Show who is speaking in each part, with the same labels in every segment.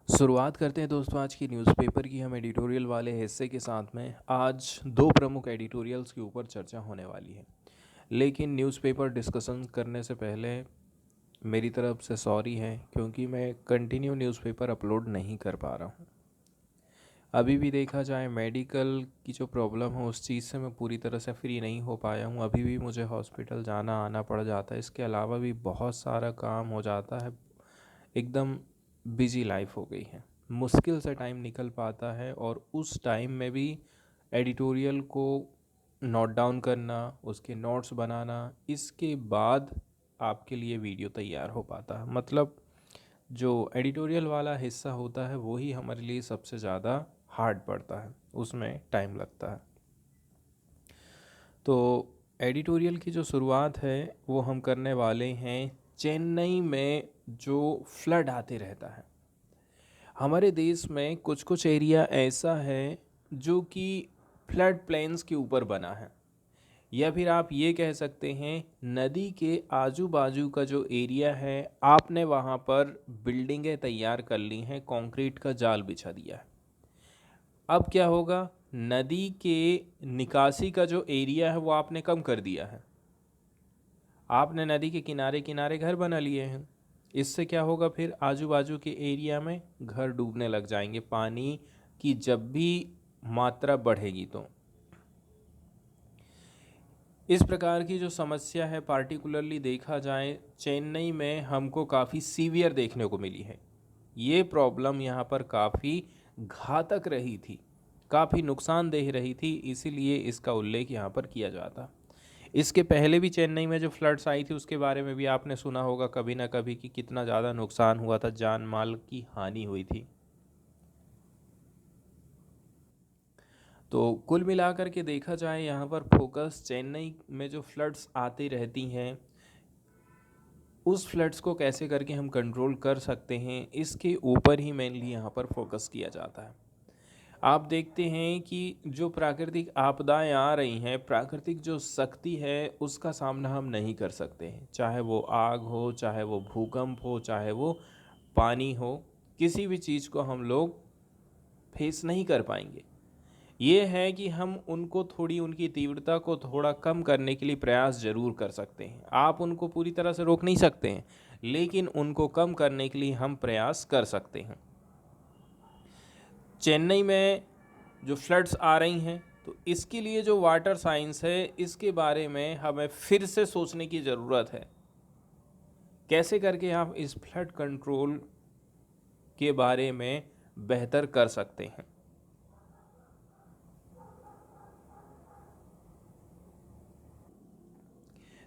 Speaker 1: शुरुआत करते हैं दोस्तों आज की न्यूज़पेपर की हम एडिटोरियल वाले हिस्से के साथ में। आज दो प्रमुख एडिटोरियल्स के ऊपर चर्चा होने वाली है, लेकिन न्यूज़पेपर डिस्कशन करने से पहले मेरी तरफ से सॉरी है क्योंकि मैं कंटिन्यू न्यूज़पेपर अपलोड नहीं कर पा रहा हूँ। अभी भी देखा जाए मेडिकल की जो प्रॉब्लम है उस चीज़ से मैं पूरी तरह से फ्री नहीं हो पाया हूँ। अभी भी मुझे हॉस्पिटल जाना आना पड़ जाता है, इसके अलावा भी बहुत सारा काम हो जाता है। एकदम बिजी लाइफ हो गई है, मुश्किल से टाइम निकल पाता है और उस टाइम में भी एडिटोरियल को नोट डाउन करना, उसके नोट्स बनाना, इसके बाद आपके लिए वीडियो तैयार हो पाता है। मतलब जो एडिटोरियल वाला हिस्सा होता है वही हमारे लिए सबसे ज़्यादा हार्ड पड़ता है, उसमें टाइम लगता है। तो एडिटोरियल की जो शुरुआत है वो हम करने वाले हैं चेन्नई में जो फ्लड आते रहता है। हमारे देश में कुछ कुछ एरिया ऐसा है जो कि फ्लड प्लेन्स के ऊपर बना है, या फिर आप ये कह सकते हैं नदी के आजू बाजू का जो एरिया है आपने वहाँ पर बिल्डिंगें तैयार कर ली हैं, कंक्रीट का जाल बिछा दिया है। अब क्या होगा, नदी के निकासी का जो एरिया है वो आपने कम कर दिया है, आपने नदी के किनारे किनारे घर बना लिए हैं। इससे क्या होगा, फिर आजू बाजू के एरिया में घर डूबने लग जाएंगे पानी की जब भी मात्रा बढ़ेगी। तो इस प्रकार की जो समस्या है पार्टिकुलरली देखा जाए चेन्नई में हमको काफ़ी सीवियर देखने को मिली है। ये प्रॉब्लम यहाँ पर काफ़ी घातक रही थी, काफ़ी नुकसानदेह रही थी, इसीलिए इसका उल्लेख यहाँ पर किया जाता। इसके पहले भी चेन्नई में जो फ्लड्स आई थी उसके बारे में भी आपने सुना होगा कभी ना कभी कि कितना ज़्यादा नुकसान हुआ था, जान माल की हानि हुई थी। तो कुल मिलाकर के देखा जाए यहाँ पर फोकस चेन्नई में जो फ्लड्स आती रहती हैं उस फ्लड्स को कैसे करके हम कंट्रोल कर सकते हैं, इसके ऊपर ही मेनली यहाँ पर फोकस किया जाता है। आप देखते हैं कि जो प्राकृतिक आपदाएं आ रही हैं, प्राकृतिक जो शक्ति है उसका सामना हम नहीं कर सकते हैं, चाहे वो आग हो, चाहे वो भूकंप हो, चाहे वो पानी हो, किसी भी चीज़ को हम लोग फेस नहीं कर पाएंगे। ये है कि हम उनको थोड़ी, उनकी तीव्रता को थोड़ा कम करने के लिए प्रयास ज़रूर कर सकते हैं। आप उनको पूरी तरह से रोक नहीं सकते हैं, लेकिन उनको कम करने के लिए हम प्रयास कर सकते हैं। चेन्नई में जो फ्लड्स आ रही हैं तो इसके लिए जो वाटर साइंस है इसके बारे में हमें फिर से सोचने की ज़रूरत है। कैसे करके आप इस फ्लड कंट्रोल के बारे में बेहतर कर सकते हैं।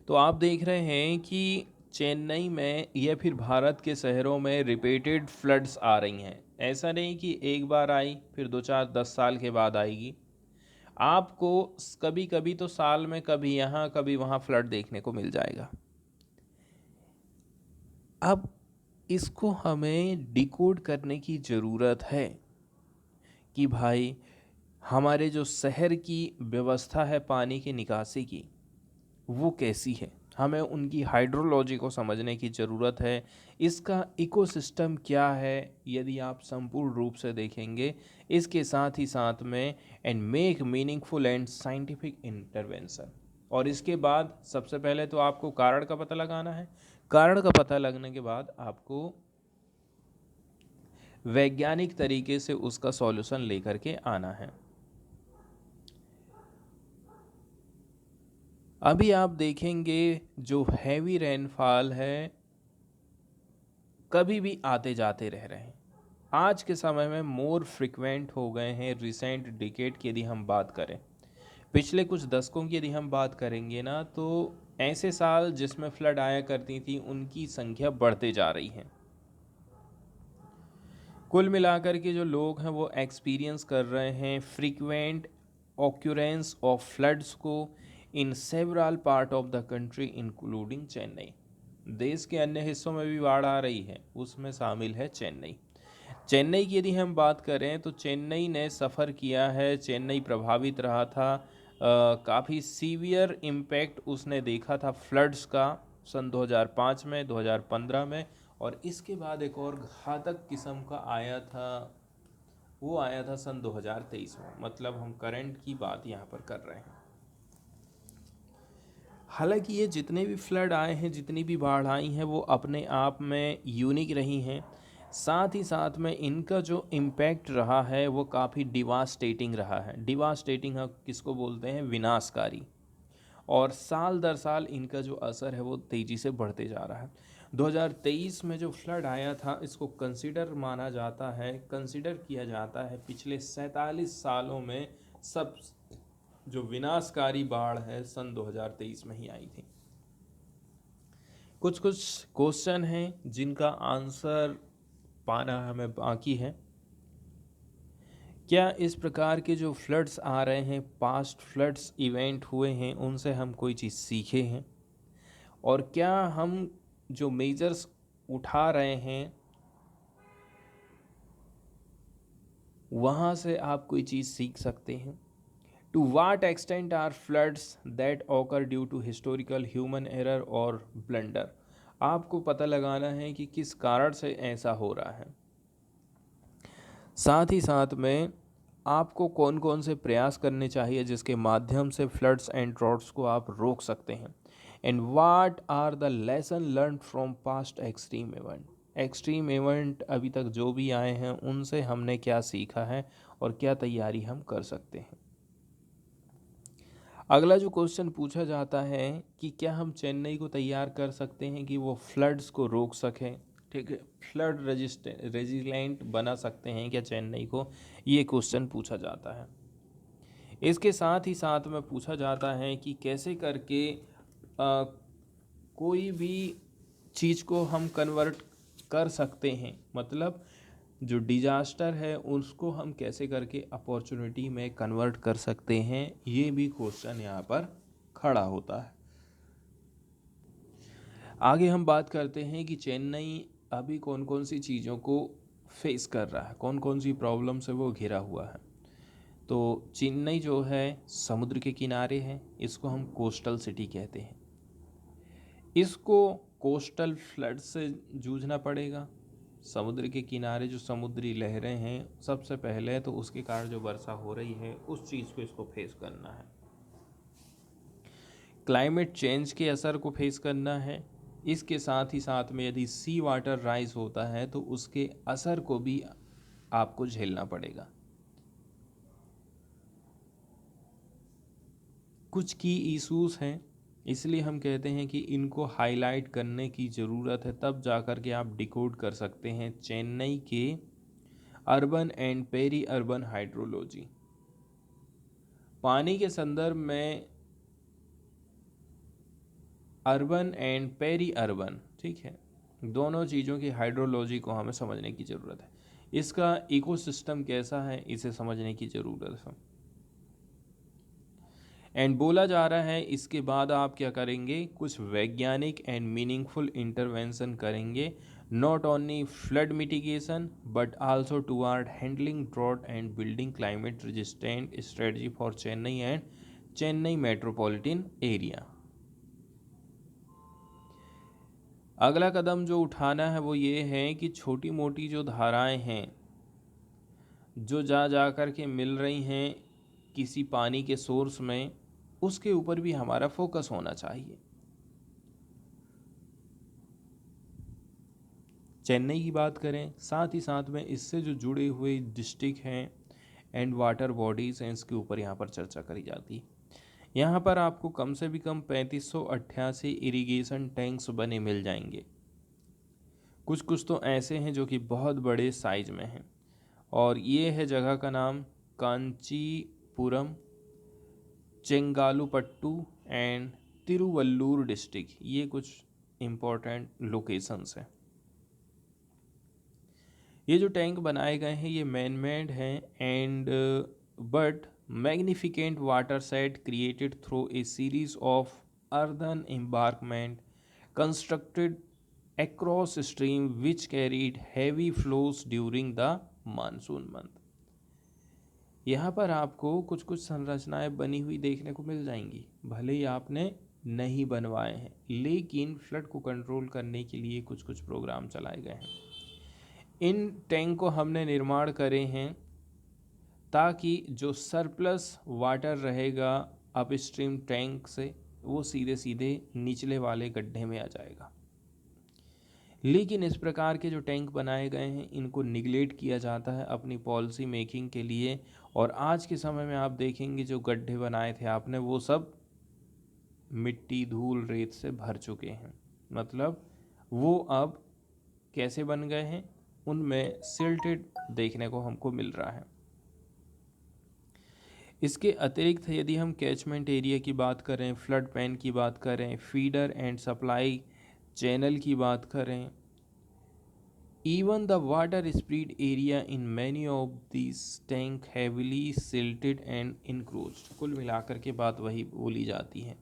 Speaker 1: तो आप देख रहे हैं कि चेन्नई में या फिर भारत के शहरों में रिपीटेड फ्लड्स आ रही हैं। ऐसा नहीं कि एक बार आई फिर 2 4 10 साल के बाद आएगी। आपको कभी कभी तो साल में कभी यहाँ कभी वहाँ फ्लड देखने को मिल जाएगा। अब इसको हमें डिकोड करने की ज़रूरत है कि भाई हमारे जो शहर की व्यवस्था है पानी की निकासी की वो कैसी है, हमें उनकी हाइड्रोलॉजी को समझने की ज़रूरत है। इसका इकोसिस्टम क्या है यदि आप संपूर्ण रूप से देखेंगे, इसके साथ ही साथ में and make meaningful and scientific intervention. और इसके बाद सबसे पहले तो आपको कारण का पता लगाना है। कारण का पता लगने के बाद आपको वैज्ञानिक तरीके से उसका सॉल्यूशन लेकर के आना है। अभी आप देखेंगे जो हैवी रेनफॉल है कभी भी आते जाते रह रहे हैं, आज के समय में मोर फ्रिक्वेंट हो गए हैं। रिसेंट डिकेड की यदि हम बात करें, पिछले कुछ दशकों की यदि हम बात करेंगे ना, तो ऐसे साल जिसमें फ्लड आया करती थी उनकी संख्या बढ़ते जा रही है। कुल मिलाकर के जो लोग हैं वो एक्सपीरियंस कर रहे हैं फ्रीक्वेंट ऑक्यूरेंस ऑफ फ्लड्स को in several part of the country including Chennai. देश के अन्य हिस्सों में भी बाढ़ आ रही है, उसमें शामिल है चेन्नई। चेन्नई की यदि हम बात करें तो चेन्नई ने सफ़र किया है, चेन्नई प्रभावित रहा था। काफ़ी सीवियर इम्पैक्ट उसने देखा था फ्लड्स का सन 2005 में, 2015 में और इसके बाद एक और घातक किस्म का आया था, वो आया था सन 2023 में। मतलब हम करंट की बात यहाँ पर कर रहे हैं। हालांकि ये जितने भी फ्लड आए हैं, जितनी भी बाढ़ आई हैं, वो अपने आप में यूनिक रही हैं। साथ ही साथ में इनका जो इम्पैक्ट रहा है वो काफ़ी डिवास्टेटिंग रहा है। डिवास्टेटिंग किसको बोलते हैं? विनाशकारी। और साल दर साल इनका जो असर है वो तेज़ी से बढ़ते जा रहा है। 2023 में जो फ्लड आया था, इसको कंसिडर किया जाता है पिछले 47 सालों में सब जो विनाशकारी बाढ़ है सन 2023 में ही आई थी। कुछ कुछ क्वेश्चन हैं जिनका आंसर पाना हमें बाकी है। क्या इस प्रकार के जो फ्लड्स आ रहे हैं, पास्ट फ्लड्स इवेंट हुए हैं, उनसे हम कोई चीज़ सीखे हैं? और क्या हम जो मेजर्स उठा रहे हैं वहाँ से आप कोई चीज़ सीख सकते हैं? To what extent are floods that occur due to historical human error और ब्लंडर? आपको पता लगाना है कि किस कारण से ऐसा हो रहा है। साथ ही साथ में आपको कौन कौन से प्रयास करने चाहिए जिसके माध्यम से फ्लड्स एंड ड्रॉट्स को आप रोक सकते हैं। And what are the lesson learn from past extreme event? Extreme event अभी तक जो भी आए हैं उनसे हमने क्या सीखा है और क्या तैयारी हम कर सकते हैं। अगला जो क्वेश्चन पूछा जाता है कि क्या हम चेन्नई को तैयार कर सकते हैं कि वो फ्लड्स को रोक सकें। ठीक है, फ्लड रेजिलेंट बना सकते हैं क्या चेन्नई को? ये क्वेश्चन पूछा जाता है। इसके साथ ही साथ में पूछा जाता है कि कैसे करके कोई भी चीज़ को हम कन्वर्ट कर सकते हैं। मतलब जो डिजास्टर है उसको हम कैसे करके अपॉर्चुनिटी में कन्वर्ट कर सकते हैं, ये भी क्वेश्चन यहाँ पर खड़ा होता है। आगे हम बात करते हैं कि चेन्नई अभी कौन कौन सी चीज़ों को फेस कर रहा है, कौन कौन सी प्रॉब्लम से वो घिरा हुआ है। तो चेन्नई जो है समुद्र के किनारे है, इसको हम कोस्टल सिटी कहते हैं। इसको कोस्टल फ्लड से जूझना पड़ेगा। समुद्र के किनारे जो समुद्री लहरें हैं, सबसे पहले तो उसके कारण जो वर्षा हो रही है उस चीज़ को इसको फेस करना है। क्लाइमेट चेंज के असर को फेस करना है। इसके साथ ही साथ में यदि सी वाटर राइज होता है तो उसके असर को भी आपको झेलना पड़ेगा। कुछ की इश्यूज हैं, इसलिए हम कहते हैं कि इनको हाईलाइट करने की ज़रूरत है, तब जाकर के आप डिकोड कर सकते हैं चेन्नई के urban and peri urban hydrology. पानी के संदर्भ में अर्बन एंड पेरी अर्बन, ठीक है, दोनों चीज़ों की हाइड्रोलॉजी को हमें समझने की ज़रूरत है। इसका इकोसिस्टम कैसा है इसे समझने की ज़रूरत है। एंड बोला जा रहा है इसके बाद आप क्या करेंगे, कुछ वैज्ञानिक एंड मीनिंगफुल इंटरवेंशन करेंगे, not only flood mitigation but also toward handling drought and building climate resistant strategy for Chennai and Chennai metropolitan area. अगला कदम जो उठाना है वो ये है कि छोटी मोटी जो धाराएं हैं जो जा कर के मिल रही हैं किसी पानी के सोर्स में, उसके ऊपर भी हमारा फोकस होना चाहिए। चेन्नई की बात करें, साथ ही साथ में इससे जो जुड़े हुए डिस्ट्रिक्ट हैं एंड वाटर बॉडीज़ हैं, इसके ऊपर यहाँ पर चर्चा करी जाती है। यहाँ पर आपको कम से भी कम 3588 इरिगेशन टैंक्स बने मिल जाएंगे। कुछ कुछ तो ऐसे हैं जो कि बहुत बड़े साइज में हैं, और ये है जगह का नाम कांचीपुरम, चेंगालुपट्टू एंड तिरुवल्लूर डिस्ट्रिक्ट। ये कुछ इम्पोर्टेंट लोकेशंस हैं। ये जो टैंक बनाए गए हैं ये मैन मेड हैं and but magnificent water set created through a series of earthen embankment constructed across stream which carried heavy flows during the monsoon month. यहाँ पर आपको कुछ कुछ संरचनाएं बनी हुई देखने को मिल जाएंगी, भले ही आपने नहीं बनवाए हैं, लेकिन फ्लड को कंट्रोल करने के लिए कुछ कुछ प्रोग्राम चलाए गए हैं। इन टैंक को हमने निर्माण करे हैं ताकि जो सरप्लस वाटर रहेगा अपस्ट्रीम टैंक से वो सीधे सीधे निचले वाले गड्ढे में आ जाएगा। लेकिन इस प्रकार के जो टैंक बनाए गए हैं इनको निगलेक्ट किया जाता है अपनी पॉलिसी मेकिंग के लिए, और आज के समय में आप देखेंगे जो गड्ढे बनाए थे आपने वो सब मिट्टी धूल रेत से भर चुके हैं। मतलब वो अब कैसे बन गए हैं, उनमें सिल्टेड देखने को हमको मिल रहा है। इसके अतिरिक्त यदि हम कैचमेंट एरिया की बात करें, फ्लड प्लेन की बात करें, फीडर एंड सप्लाई चैनल की बात करें, even the water spread area in many of these tank heavily silted and encroached। कुल मिलाकर के बात वही बोली जाती है।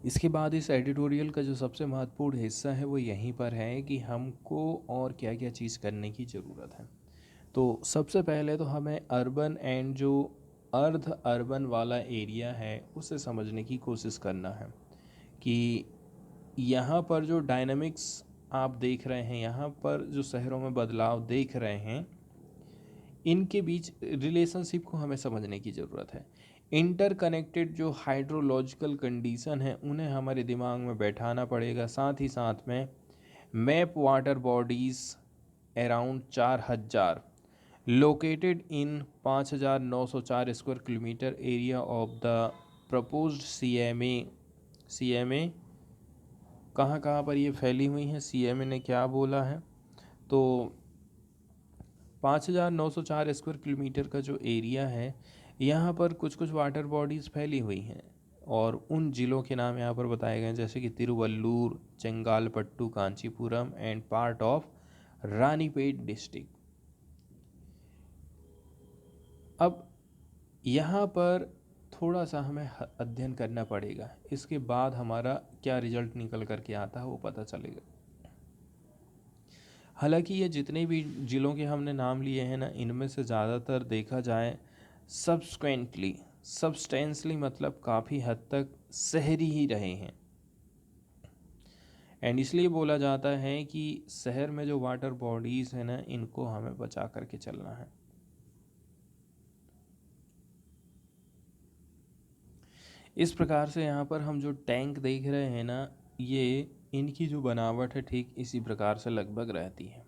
Speaker 1: इसके बाद इस एडिटोरियल का जो सबसे महत्वपूर्ण हिस्सा है वो यहीं पर है कि हमको और क्या क्या चीज़ करने की ज़रूरत है। तो सबसे पहले तो हमें अर्बन एंड जो अर्ध अर्बन वाला एरिया है उसे समझने की कोशिश करना है कि यहाँ पर जो डायनामिक्स आप देख रहे हैं, यहाँ पर जो शहरों में बदलाव देख रहे हैं, इनके बीच रिलेशनशिप को हमें समझने की ज़रूरत है। इंटरकनेक्टेड जो हाइड्रोलॉजिकल कंडीशन है उन्हें हमारे दिमाग में बैठाना पड़ेगा। साथ ही साथ में map water bodies around 4000 located in 5904 square kilometre area of the proposed CMA कहाँ कहाँ पर ये फैली हुई हैं, CMA ने क्या बोला है। तो 5904 स्क्वायर किलोमीटर का जो एरिया है यहाँ पर कुछ कुछ वाटर बॉडीज़ फैली हुई हैं, और उन ज़िलों के नाम यहाँ पर बताए गए हैं जैसे कि Tiruvallur, Chengalpattu, Kanchipuram and part of Ranipet district. अब यहाँ पर थोड़ा सा हमें अध्ययन करना पड़ेगा, इसके बाद हमारा क्या रिजल्ट निकल करके आता है वो पता चलेगा। हालांकि ये जितने भी ज़िलों के हमने नाम लिए हैं ना, इनमें से ज़्यादातर देखा जाए सब्सटेंसली मतलब काफ़ी हद तक शहरी ही रहे हैं। एंड इसलिए बोला जाता है कि शहर में जो वाटर बॉडीज़ हैं ना इनको हमें बचा करके चलना है। इस प्रकार से यहाँ पर हम जो टैंक देख रहे हैं ना, ये इनकी जो बनावट है ठीक इसी प्रकार से लगभग रहती है।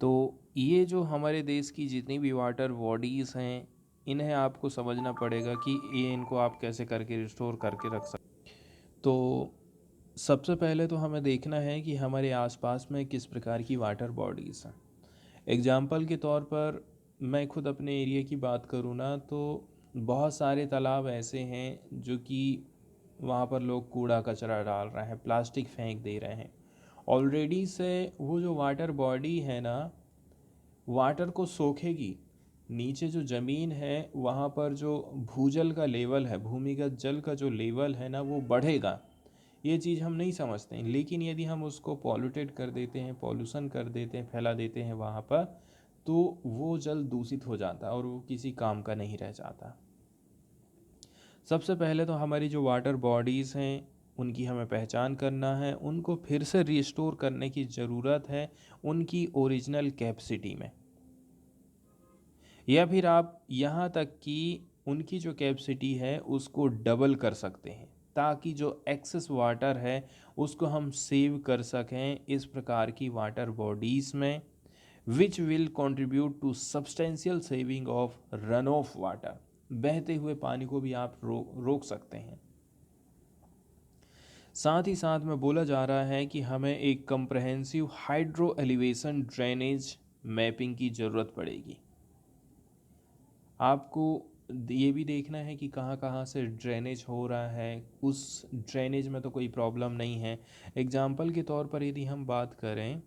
Speaker 1: तो ये जो हमारे देश की जितनी भी वाटर बॉडीज़ हैं इन्हें आपको समझना पड़ेगा कि ये इनको आप कैसे करके रिस्टोर करके रख सकते। तो सबसे पहले तो हमें देखना है कि हमारे आसपास में किस प्रकार की वाटर बॉडीज़ हैं। एग्जाम्पल के तौर पर मैं खुद अपने एरिया की बात करूँ ना, तो बहुत सारे तालाब ऐसे हैं जो कि वहाँ पर लोग कूड़ा कचरा डाल रहे हैं, प्लास्टिक फेंक दे रहे हैं। ऑलरेडी से वो जो वाटर बॉडी है ना वाटर को सोखेगी, नीचे जो ज़मीन है वहाँ पर जो भूजल का लेवल है, भूमिगत जल का जो लेवल है ना वो बढ़ेगा। ये चीज़ हम नहीं समझते हैं, लेकिन यदि हम उसको पॉल्यूटेड कर देते हैं, पॉल्यूशन कर देते हैं, फैला देते हैं वहाँ पर, तो वो जल दूषित हो जाता है और वो किसी काम का नहीं रह जाता। सबसे पहले तो हमारी जो वाटर बॉडीज़ हैं उनकी हमें पहचान करना है, उनको फिर से रिस्टोर करने की ज़रूरत है उनकी ओरिजिनल कैपेसिटी में, या फिर आप यहाँ तक कि उनकी जो कैपेसिटी है उसको डबल कर सकते हैं ताकि जो एक्सेस वाटर है उसको हम सेव कर सकें इस प्रकार की वाटर बॉडीज़ में, which will contribute to substantial saving of run off water. बहते हुए पानी को भी आप रोक सकते हैं। साथ ही साथ में बोला जा रहा है कि हमें एक comprehensive hydro elevation drainage mapping की ज़रूरत पड़ेगी। आपको ये भी देखना है कि कहाँ कहाँ से ड्रेनेज हो रहा है, उस ड्रेनेज में तो कोई प्रॉब्लम नहीं है। एग्जाम्पल के तौर पर यदि हम बात करें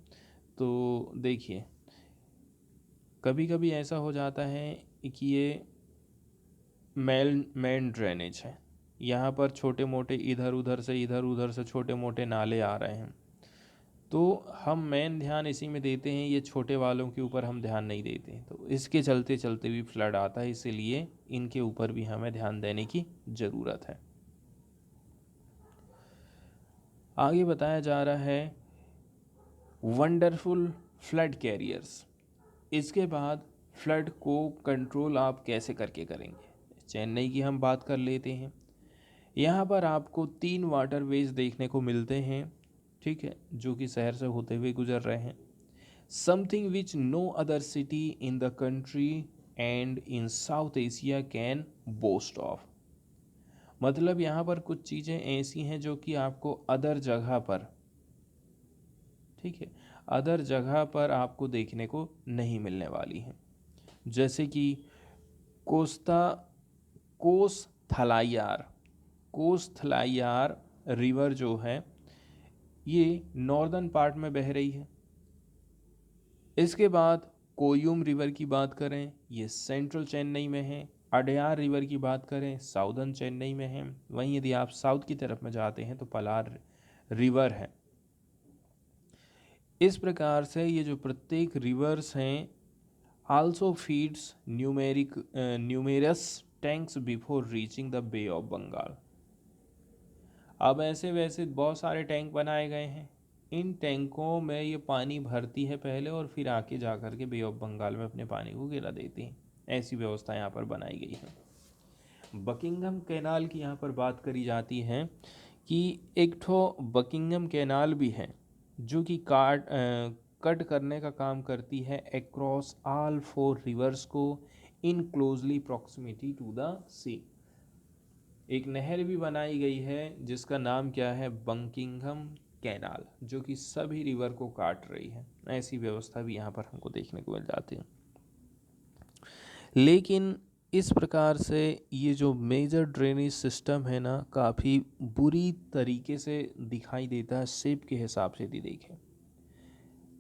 Speaker 1: तो देखिए कभी कभी ऐसा हो जाता है कि ये मेन ड्रेनेज है, यहाँ पर छोटे मोटे इधर उधर से छोटे मोटे नाले आ रहे हैं। तो हम मेन ध्यान इसी में देते हैं, ये छोटे वालों के ऊपर हम ध्यान नहीं देते हैं, तो इसके चलते चलते भी फ्लड आता है, इसीलिए इनके ऊपर भी हमें ध्यान देने की ज़रूरत है। आगे बताया जा रहा है वंडरफुल फ्लड कैरियर्स। इसके बाद फ्लड को कंट्रोल आप कैसे करके करेंगे। चेन्नई की हम बात कर लेते हैं। यहाँ पर आपको 3 वाटरवेज देखने को मिलते हैं, ठीक है, जो कि शहर से होते हुए गुजर रहे हैं। Something which no other city in the country and in South Asia can boast of. मतलब यहाँ पर कुछ चीज़ें ऐसी हैं जो कि आपको अदर जगह पर, ठीक है, अदर जगह पर आपको देखने को नहीं मिलने वाली हैं। जैसे कि कोस्ता कोस थलाइयार कोस थलाइयार रिवर जो है ये नॉर्दर्न पार्ट में बह रही है। इसके बाद कोयूम रिवर की बात करें, ये सेंट्रल चेन्नई में है। अडयार रिवर की बात करें, साउदर्न चेन्नई में है। वहीं यदि आप साउथ की तरफ में जाते हैं तो पलार रिवर है। इस प्रकार से ये जो प्रत्येक रिवर्स हैं also feeds numerous tanks before reaching the Bay of Bengal. अब ऐसे वैसे बहुत सारे टैंक बनाए गए हैं, इन टैंकों में ये पानी भरती है पहले और फिर आके जा कर के बे ऑफ बंगाल में अपने पानी को गिरा देती है। ऐसी व्यवस्था यहाँ पर बनाई गई है। बकिंघम कैनाल की यहाँ पर बात करी जाती है कि एक ठो बकिंघम कैनाल भी है जो कि कट करने का काम करती है अक्रॉस ऑल 4 रिवर्स को इन क्लोजली प्रॉक्सिमिटी टू द सी। एक नहर भी बनाई गई है जिसका नाम क्या है, बकिंघम कैनाल, जो कि सभी रिवर को काट रही है। ऐसी व्यवस्था भी यहाँ पर हमको देखने को मिल जाती है। लेकिन इस प्रकार से ये जो मेजर ड्रेनेज सिस्टम है ना, काफ़ी बुरी तरीके से दिखाई देता है शेप के हिसाब से यदि देखें।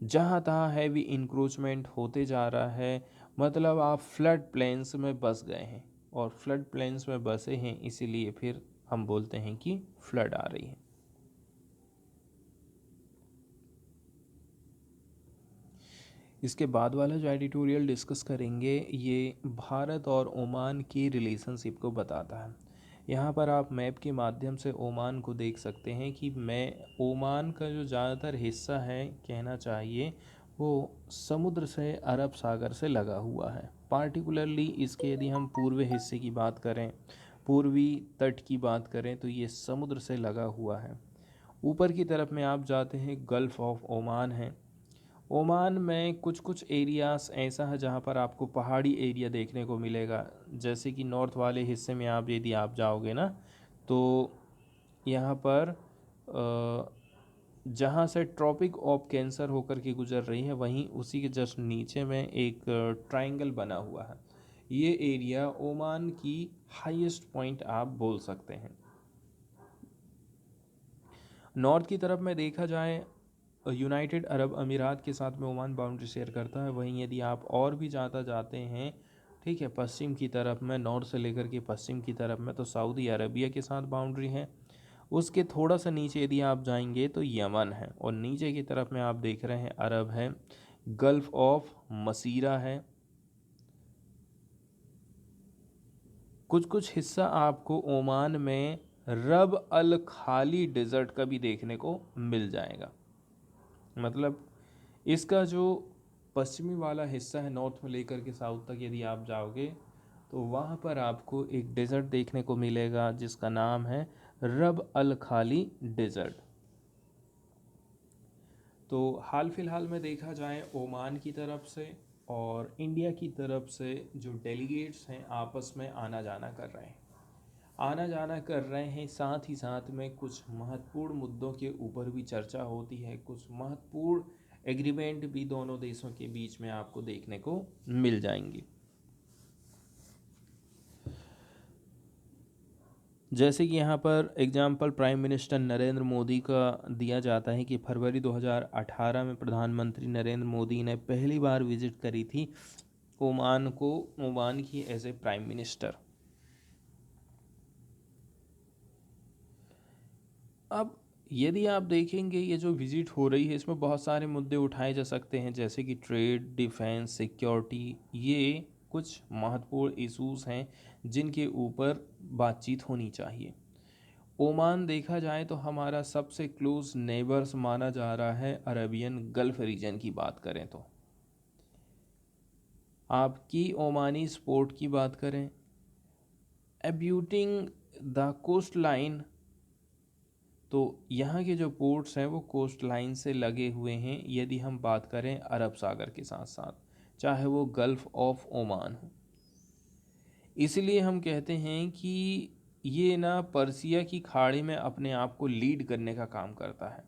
Speaker 1: जहाँ तहाँ हैवी इंक्रोचमेंट होते जा रहा है, मतलब आप फ्लड प्लेन्स में बस गए हैं, और फ्लड प्लेन्स में बसे हैं इसीलिए फिर हम बोलते हैं कि फ्लड आ रही है। इसके बाद वाला जो एडिटोरियल डिस्कस करेंगे ये भारत और ओमान की रिलेशनशिप को बताता है। यहाँ पर आप मैप के माध्यम से ओमान को देख सकते हैं कि ओमान का जो ज़्यादातर हिस्सा है, कहना चाहिए, वो समुद्र से, अरब सागर से लगा हुआ है। पार्टिकुलरली इसके यदि हम पूर्वी हिस्से की बात करें, पूर्वी तट की बात करें, तो ये समुद्र से लगा हुआ है। ऊपर की तरफ में आप जाते हैं, गल्फ़ ऑफ ओमान है। ओमान में कुछ कुछ एरियाज़ ऐसा है जहाँ पर आपको पहाड़ी एरिया देखने को मिलेगा। जैसे कि नॉर्थ वाले हिस्से में यदि आप जाओगे ना, तो यहाँ पर जहाँ से ट्रॉपिक ऑफ कैंसर होकर के गुजर रही है, वहीं उसी के जस्ट नीचे में एक ट्रायंगल बना हुआ है। ये एरिया ओमान की हाईएस्ट पॉइंट आप बोल सकते हैं। नॉर्थ की तरफ में देखा जाए, यूनाइटेड अरब अमीरात के साथ में ओमान बाउंड्री शेयर करता है। वहीं यदि आप और भी ज़्यादा जाते हैं, ठीक है, पश्चिम की तरफ में, नॉर्थ से लेकर के पश्चिम की तरफ में, तो सऊदी अरबिया के साथ बाउंड्री है। उसके थोड़ा सा नीचे यदि आप जाएंगे तो यमन है, और नीचे की तरफ में आप देख रहे हैं अरब है, गल्फ़ ऑफ मसीरा है। कुछ कुछ हिस्सा आपको ओमान में रब अल खाली डेजर्ट का भी देखने को मिल जाएगा। मतलब इसका जो पश्चिमी वाला हिस्सा है, नॉर्थ में लेकर के साउथ तक यदि आप जाओगे तो वहाँ पर आपको एक डेजर्ट देखने को मिलेगा जिसका नाम है रब अल खाली डेजर्ट। तो हाल फिलहाल में देखा जाए, ओमान की तरफ से और इंडिया की तरफ से जो डेलीगेट्स हैं आपस में आना जाना कर रहे हैं, साथ ही साथ में कुछ महत्वपूर्ण मुद्दों के ऊपर भी चर्चा होती है। कुछ महत्वपूर्ण एग्रीमेंट भी दोनों देशों के बीच में आपको देखने को मिल जाएंगी। जैसे कि यहाँ पर example prime minister Narendra Modi का दिया जाता है कि फरवरी 2018 में प्रधानमंत्री नरेंद्र मोदी ने पहली बार विजिट करी थी ओमान की एज ए प्राइम मिनिस्टर। अब यदि आप देखेंगे ये जो विज़िट हो रही है इसमें बहुत सारे मुद्दे उठाए जा सकते हैं, जैसे कि ट्रेड, डिफेंस, सिक्योरिटी। ये कुछ महत्वपूर्ण इश्यूज हैं जिनके ऊपर बातचीत होनी चाहिए। ओमान देखा जाए तो हमारा सबसे क्लोज नेबर्स माना जा रहा है अरबियन गल्फ रीजन की बात करें तो। आपकी ओमानी स्पोर्ट की बात करें, एब्यूटिंग द कोस्ट लाइन, तो यहाँ के जो पोर्ट्स हैं वो कोस्ट लाइन से लगे हुए हैं यदि हम बात करें अरब सागर के साथ साथ, चाहे वो गल्फ ऑफ ओमान हो। इसलिए हम कहते हैं कि ये ना पर्सिया की खाड़ी में अपने आप को लीड करने का काम करता है।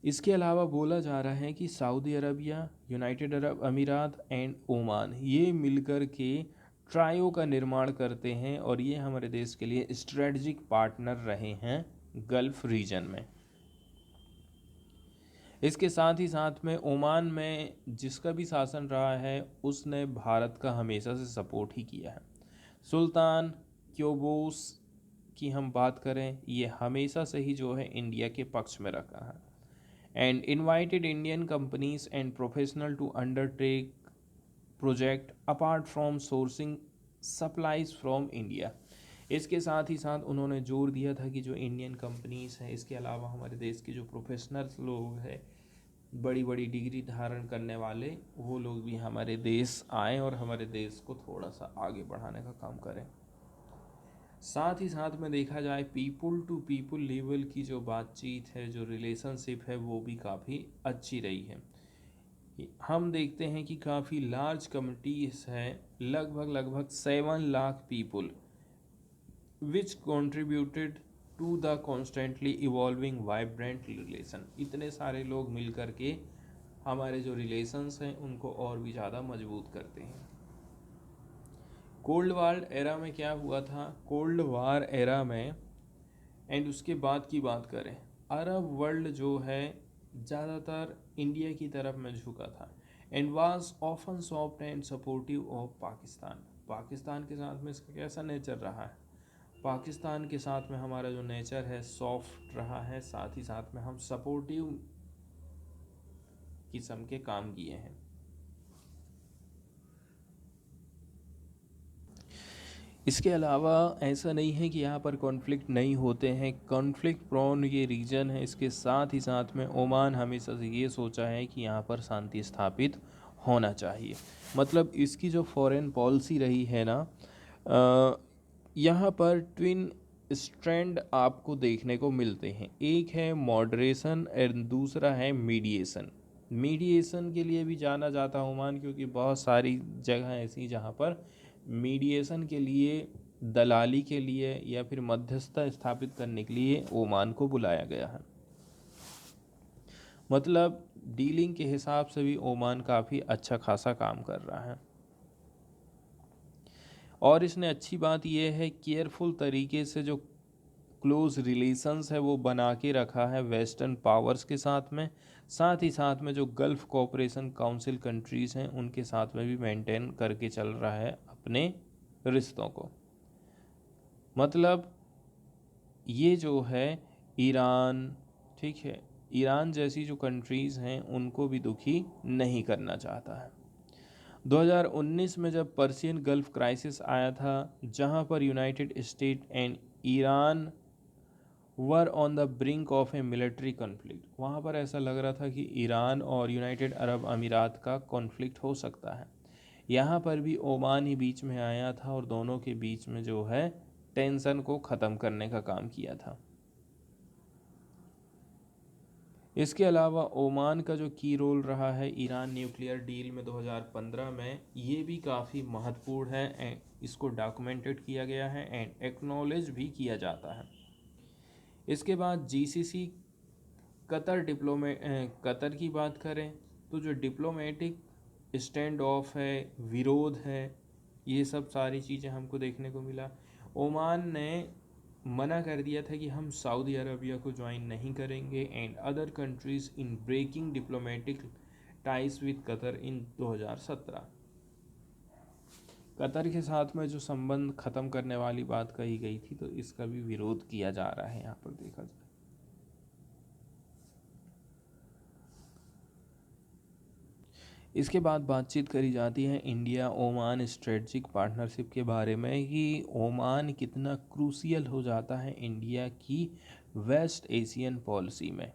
Speaker 1: इसके अलावा बोला जा रहा है कि सऊदी अरबिया, यूनाइटेड अरब अमीरात एंड ओमान ये मिलकर के ट्रायो का निर्माण करते हैं और ये हमारे देश के लिए स्ट्रेटजिक पार्टनर रहे हैं गल्फ रीजन में। इसके साथ ही साथ में ओमान में जिसका भी शासन रहा है उसने भारत का हमेशा से सपोर्ट ही किया है। सुल्तान क्योबोस की हम बात करें, ये हमेशा से ही जो है इंडिया के पक्ष में रखा है and invited Indian companies and professional to undertake project apart from sourcing supplies from India। इसके साथ ही साथ उन्होंने जोर दिया था कि जो इंडियन कंपनीज हैं, इसके अलावा हमारे देश के जो प्रोफेशनल्स लोग हैं, बड़ी बड़ी डिग्री धारण करने वाले, वो लोग भी हमारे देश आए और हमारे देश को थोड़ा सा आगे बढ़ाने का काम करें। साथ ही साथ में देखा जाए पीपुल टू पीपुल लेवल की जो बातचीत है, जो रिलेशनशिप है, वो भी काफ़ी अच्छी रही है। हम देखते हैं कि काफ़ी लार्ज कम्युनिटीज़ हैं, लगभग 7 lakh people which contributed to the constantly evolving vibrant relation. इतने सारे लोग मिल कर के हमारे जो रिलेशंस हैं उनको और भी ज़्यादा मजबूत करते हैं। कोल्ड वार एरा में क्या हुआ था? कोल्ड वार एरा में एंड उसके बाद की बात करें, अरब वर्ल्ड जो है ज़्यादातर इंडिया की तरफ में झुका था and was often soft and supportive of Pakistan. Pakistan के साथ में इसका कैसा नेचर रहा है? पाकिस्तान के साथ में हमारा जो नेचर है सॉफ्ट रहा है, साथ ही साथ में हम सपोर्टिव किस्म के काम किए हैं। इसके अलावा ऐसा नहीं है कि यहाँ पर कॉन्फ्लिक्ट नहीं होते हैं, कॉन्फ्लिक्ट प्रोन ये रीजन है। इसके साथ ही साथ में ओमान हमेशा से ये सोचा है कि यहाँ पर शांति स्थापित होना चाहिए। मतलब इसकी जो फॉरेन पॉलिसी रही है ना, यहाँ पर ट्विन स्ट्रैंड आपको देखने को मिलते हैं। एक है मॉडरेशन और दूसरा है मीडिएशन। मीडिएशन के लिए भी जाना जाता है ओमान, क्योंकि बहुत सारी जगह ऐसी जहाँ पर मीडिएशन के लिए, दलाली के लिए या फिर मध्यस्थता स्थापित करने के लिए ओमान को बुलाया गया है। मतलब डीलिंग के हिसाब से भी ओमान काफ़ी अच्छा खासा काम कर रहा है। और इसने अच्छी बात यह है केयरफुल तरीके से जो क्लोज रिलेशंस है वो बना के रखा है वेस्टर्न पावर्स के साथ में। साथ ही साथ में जो गल्फ कोऑपरेशन काउंसिल कंट्रीज़ हैं उनके साथ में भी मेंटेन करके चल रहा है अपने रिश्तों को। मतलब ये जो है ईरान, ठीक है, ईरान जैसी जो कंट्रीज़ हैं उनको भी दुखी नहीं करना चाहता है। 2019 में जब पर्शियन गल्फ क्राइसिस आया था, जहां पर United State and Iran were on the brink of a military conflict, वहाँ पर ऐसा लग रहा था कि ईरान और यूनाइटेड अरब अमीरात का कॉन्फ्लिक्ट हो सकता है। यहाँ पर भी ओमान ही बीच में आया था और दोनों के बीच में जो है टेंशन को ख़त्म करने का काम किया था। इसके अलावा ओमान का जो की रोल रहा है ईरान न्यूक्लियर डील में 2015 में, ये भी काफ़ी महत्वपूर्ण है। इसको डॉक्यूमेंटेड किया गया है एंड एक्नॉलेज भी किया जाता है। इसके बाद जीसीसी कतर की बात करें तो जो डिप्लोमेटिक स्टैंड ऑफ है, विरोध है, ये सब सारी चीज़ें हमको देखने को मिला। ओमान ने मना कर दिया था कि हम सऊदी अरबिया को ज्वाइन नहीं करेंगे and other countries in breaking diplomatic ties with Qatar in 2017। Qatar के साथ में जो संबंध ख़त्म करने वाली बात कही गई थी, तो इसका भी विरोध किया जा रहा है यहाँ पर देखा जाए। इसके बाद बातचीत करी जाती है इंडिया ओमान स्ट्रेटजिक पार्टनरशिप के बारे में कि ओमान कितना क्रूशियल हो जाता है इंडिया की वेस्ट एशियन पॉलिसी में।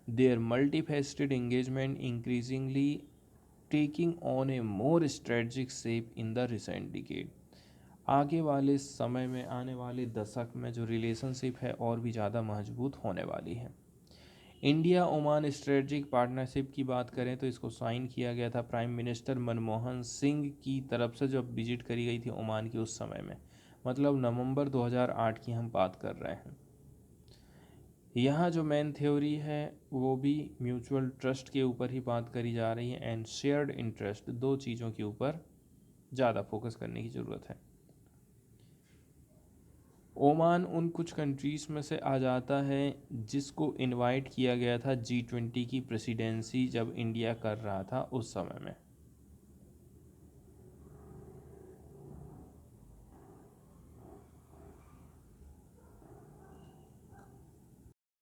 Speaker 1: There multifaceted engagement increasingly taking on a more strategic shape in the recent decade. आगे वाले समय में, आने वाले दशक में जो रिलेशनशिप है और भी ज़्यादा मजबूत होने वाली है। इंडिया ओमान स्ट्रेटजिक पार्टनरशिप की बात करें तो इसको साइन किया गया था प्राइम मिनिस्टर मनमोहन सिंह की तरफ से जब विजिट करी गई थी ओमान की उस समय में, मतलब नवंबर 2008 की हम बात कर रहे हैं। यहाँ जो मेन थ्योरी है वो भी म्यूचुअल ट्रस्ट के ऊपर ही बात करी जा रही है एंड शेयर्ड इंटरेस्ट, दो चीज़ों के ऊपर ज़्यादा फोकस करने की ज़रूरत है। ओमान उन कुछ कंट्रीज़ में से आ जाता है जिसको इनवाइट किया गया था G20 की प्रेसिडेंसी जब इंडिया कर रहा था उस समय में।